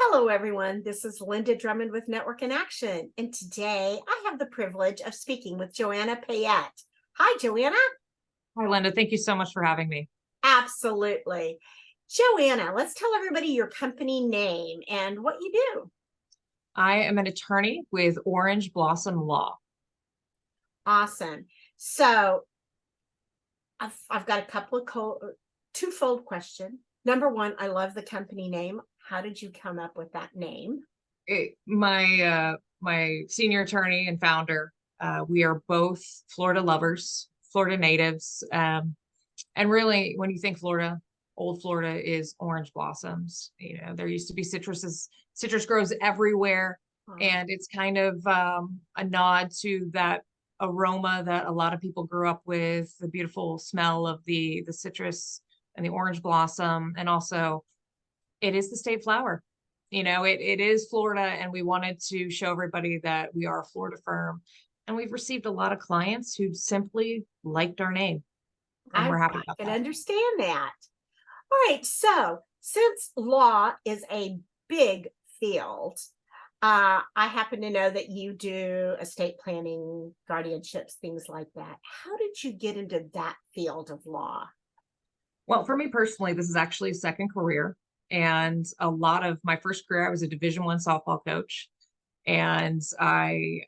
Hello, everyone. This is Linda Drummond with Network in Action. And today I have the privilege of speaking with Joanna Payette. Hi, Joanna. Hi, Linda. Thank you so much for having me. Absolutely. Joanna, let's tell everybody your company name and what you do. I am an attorney with Orange Blossom Law. Awesome. So I've got a couple of twofold question. Number one, I love the company name. How did you come up with that name? My senior attorney and founder, we are both Florida lovers, Florida natives. And really, when you think Florida, old Florida is orange blossoms. There used to be citrus grows everywhere. And it's kind of a nod to that aroma that a lot of people grew up with, the beautiful smell of the citrus and the orange blossom. And also, it is the state flower. It is Florida, and we wanted to show everybody that we are a Florida firm. And we've received a lot of clients who simply liked our name, and I we're happy about can that. understand that. All right. So, since law is a big field, I happen to know that you do estate planning, guardianships, things like that. How did you get into that field of law? Well, for me personally, this is actually a second career. And a lot of my first career, I was a Division I softball coach. And I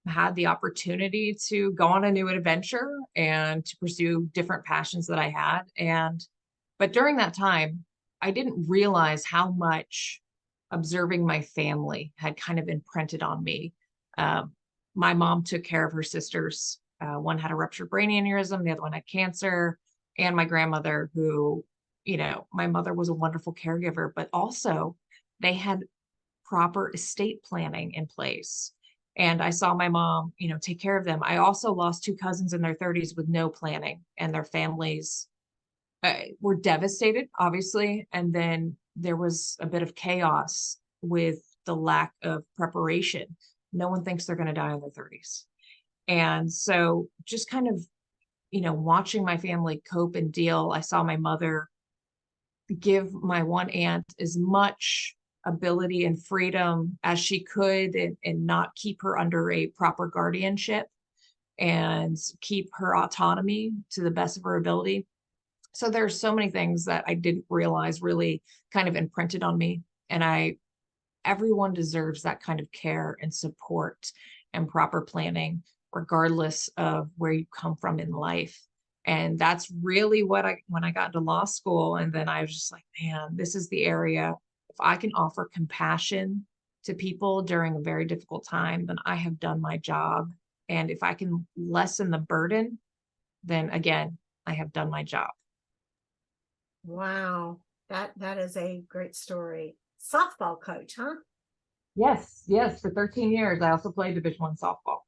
had the opportunity to go on a new adventure and to pursue different passions that I had. But during that time, I didn't realize how much observing my family had kind of imprinted on me. My mom took care of her sisters. One had a ruptured brain aneurysm, the other one had cancer, and my grandmother, who, my mother was a wonderful caregiver, but also they had proper estate planning in place. And I saw my mom, take care of them. I also lost two cousins in their 30s with no planning, and their families were devastated, obviously. And then there was a bit of chaos with the lack of preparation. No one thinks they're going to die in their 30s. And so just kind of, watching my family cope and deal, I saw my mother give my one aunt as much ability and freedom as she could, and not keep her under a proper guardianship, and keep her autonomy to the best of her ability. So there's so many things that I didn't realize really kind of imprinted on me. And everyone deserves that kind of care and support and proper planning, regardless of where you come from in life. And that's really when I got into law school, and then I was just like, man, this is the area. If I can offer compassion to people during a very difficult time, then I have done my job. And if I can lessen the burden, then again, I have done my job. Wow, that is a great story. Softball coach, huh? Yes, yes. For 13 years, I also played Division I softball.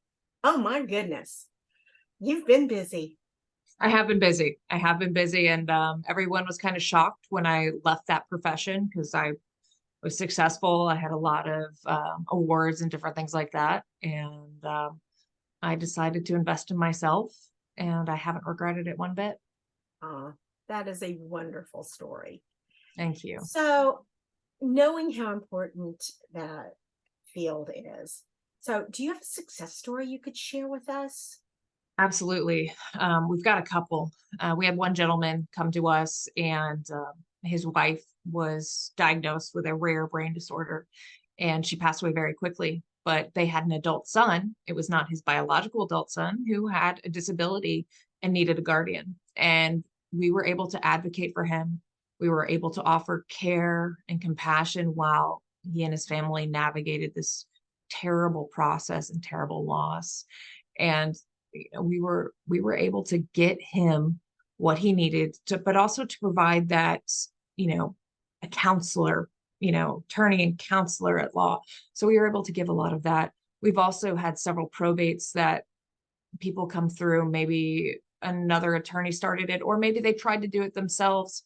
Oh my goodness. You've been busy. I have been busy. I have been busy, and everyone was kind of shocked when I left that profession because I was successful. I had a lot of awards and different things like that, and I decided to invest in myself, and I haven't regretted it one bit. That is a wonderful story. Thank you. So, knowing how important that field is, so do you have a success story you could share with us? Absolutely. We've got a couple. We had one gentleman come to us, and his wife was diagnosed with a rare brain disorder, and she passed away very quickly. But they had an adult son. It was not his biological adult son, who had a disability and needed a guardian. And we were able to advocate for him. We were able to offer care and compassion while he and his family navigated this terrible process and terrible loss. And we were able to get him what he needed to, but also to provide that, a counselor, attorney and counselor at law. So we were able to give a lot of that. We've also had several probates that people come through. Maybe another attorney started it, or maybe they tried to do it themselves.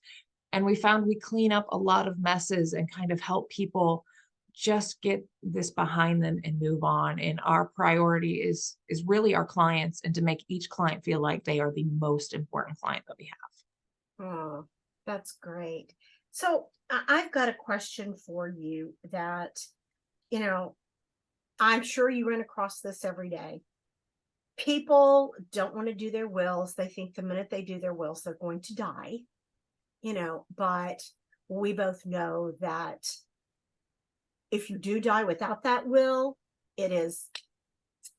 And we found we clean up a lot of messes and kind of help people just get this behind them and move on. And our priority is really our clients, and to make each client feel like they are the most important client that we have. Oh, that's great. So, I've got a question for you that, you know, I'm sure you run across this every day. People don't want to do their wills. They think the minute they do their wills, they're going to die, but we both know that if you do die without that will, it is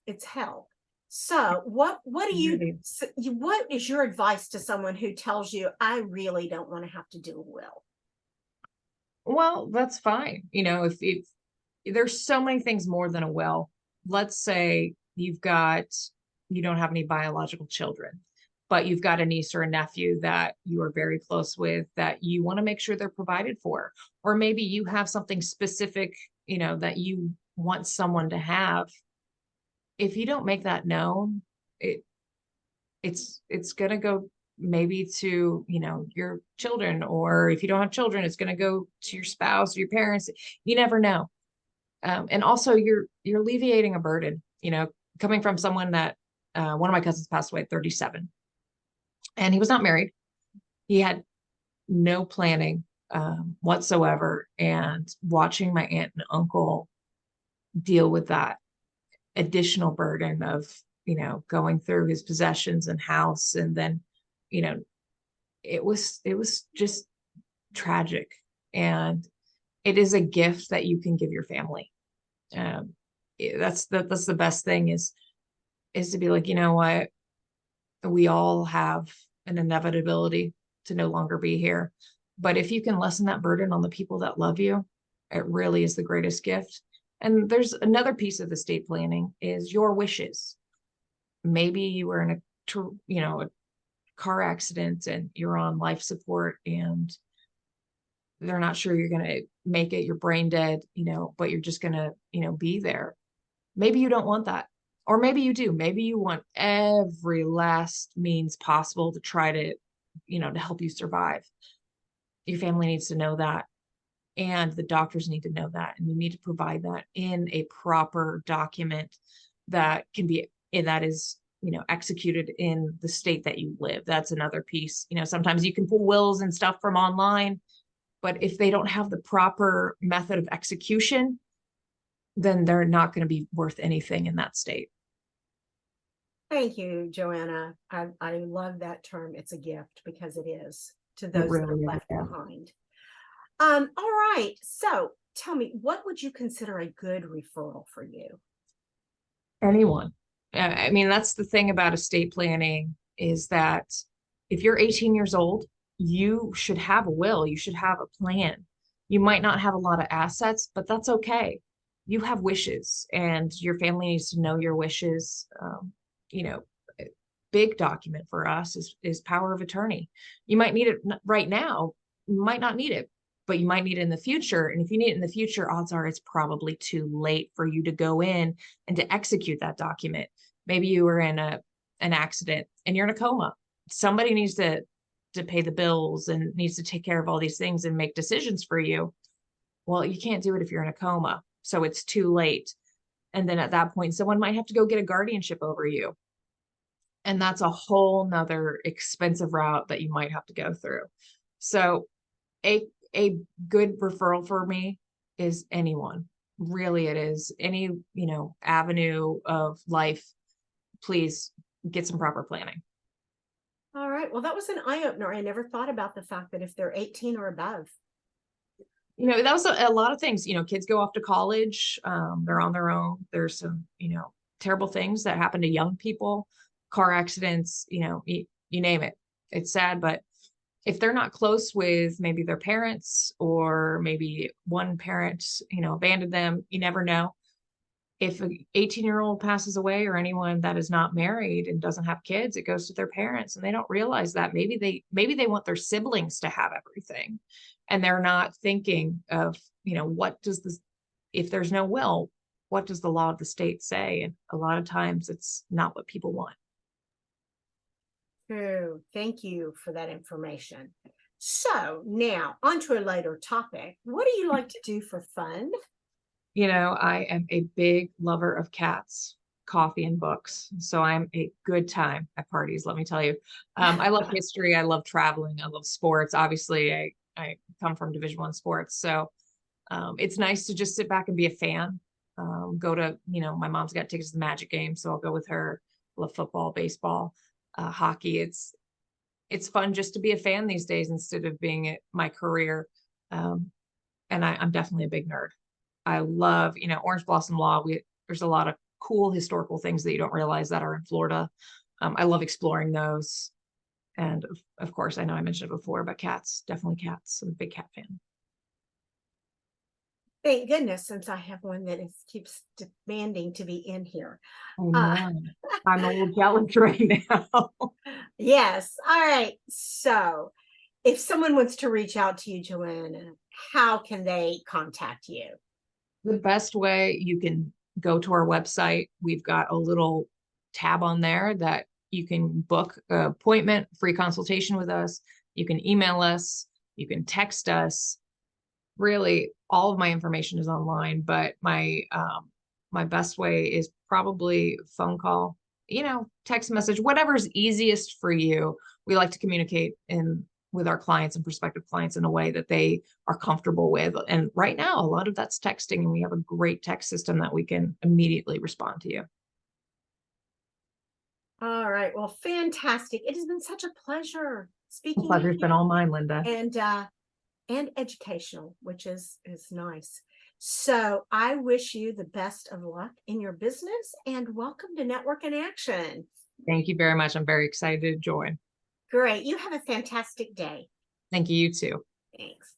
it's hell. So what do you Really. what is your advice to someone who tells you, I really don't want to have to do a will? Well, that's fine. If there's so many things more than a will. Let's say you don't have any biological children, but you've got a niece or a nephew that you are very close with that you want to make sure they're provided for. Or maybe you have something specific, that you want someone to have. If you don't make that known, it it's going to go maybe to, your children, or if you don't have children, it's going to go to your spouse or your parents. You never know. And also you're alleviating a burden, coming from someone that one of my cousins passed away at 37, and he was not married. He had no planning whatsoever, and watching my aunt and uncle deal with that additional burden of, going through his possessions and house, and then, you know it was just tragic. And it is a gift that you can give your family. um that's the best thing, is to be like, you know what, we all have an inevitability to no longer be here, but if you can lessen that burden on the people that love you, it really is the greatest gift. And there's another piece of estate planning, is your wishes. Maybe you were in a car accident and you're on life support, and they're not sure you're going to make it, you're brain dead, but you're just going to, be there. Maybe you don't want that. Or maybe you do. Maybe you want every last means possible to try to, to help you survive. Your family needs to know that. And the doctors need to know that. And you need to provide that in a proper document that is, executed in the state that you live. That's another piece. Sometimes you can pull wills and stuff from online, but if they don't have the proper method of execution, then they're not going to be worth anything in that state. Thank you, Joanna. I love that term. It's a gift, because it is, to It those that really are is. left Yeah. behind. All right. So tell me, what would you consider a good referral for you? Anyone. I mean, that's the thing about estate planning, is that if you're 18 years old, you should have a will, you should have a plan. You might not have a lot of assets, but that's okay. You have wishes, and your family needs to know your wishes. You know, a big document for us is power of attorney. You might need it right now, you might not need it, but you might need it in the future. And if you need it in the future, odds are it's probably too late for you to go in and to execute that document. Maybe you were in an accident and you're in a coma. Somebody needs to pay the bills and needs to take care of all these things and make decisions for you. Well, you can't do it if you're in a coma, so it's too late. And then at that point, someone might have to go get a guardianship over you, and that's a whole nother expensive route that you might have to go through. So a a good referral for me is anyone. Really, it is any, avenue of life. Please get some proper planning. All right. Well, that was an eye opener. I never thought about the fact that if they're 18 or above. That was a lot of things. Kids go off to college, they're on their own. There's some, terrible things that happen to young people, car accidents, you name it. It's sad, but if they're not close with maybe their parents, or maybe one parent, abandoned them, you never know. If an 18-year-old passes away, or anyone that is not married and doesn't have kids, it goes to their parents, and they don't realize that maybe they want their siblings to have everything, and they're not thinking of, what does this, if there's no will, what does the law of the state say? And a lot of times it's not what people want. True. Thank you for that information. So now on to a later topic. What do you like to do for fun? I am a big lover of cats, coffee, and books. So I'm a good time at parties, let me tell you. I love history. I love traveling. I love sports. Obviously, I come from Division I sports. So it's nice to just sit back and be a fan. Go to, my mom's got tickets to the Magic game, so I'll go with her. Love football, baseball, hockey. It's fun just to be a fan these days instead of being it my career. Um, and I'm definitely a big nerd. I love, Orange Blossom Law. There's a lot of cool historical things that you don't realize that are in Florida. I love exploring those. And of course, I know I mentioned it before, but cats, definitely cats. I'm a big cat fan. Thank goodness, since I have one that keeps demanding to be in here. I Uh, know. I'm a little jealous right now. yes. All right. So, if someone wants to reach out to you, Joanna, how can they contact you? The best way, you can go to our website. We've got a little tab on there that you can book an appointment, free consultation with us. You can email us, you can text us. Really, all of my information is online, but my best way is probably phone call, text message, whatever's easiest for you. We like to communicate in with our clients and prospective clients in a way that they are comfortable with. And right now, a lot of that's texting, and we have a great text system that we can immediately respond to you. All right. Well, fantastic. It has been such a pleasure The speaking with pleasure's been you, all mine, Linda. and educational, which is nice. So I wish you the best of luck in your business and welcome to Network in Action. Thank you very much. I'm very excited to join. Great. You have a fantastic day. Thank you, you too. Thanks.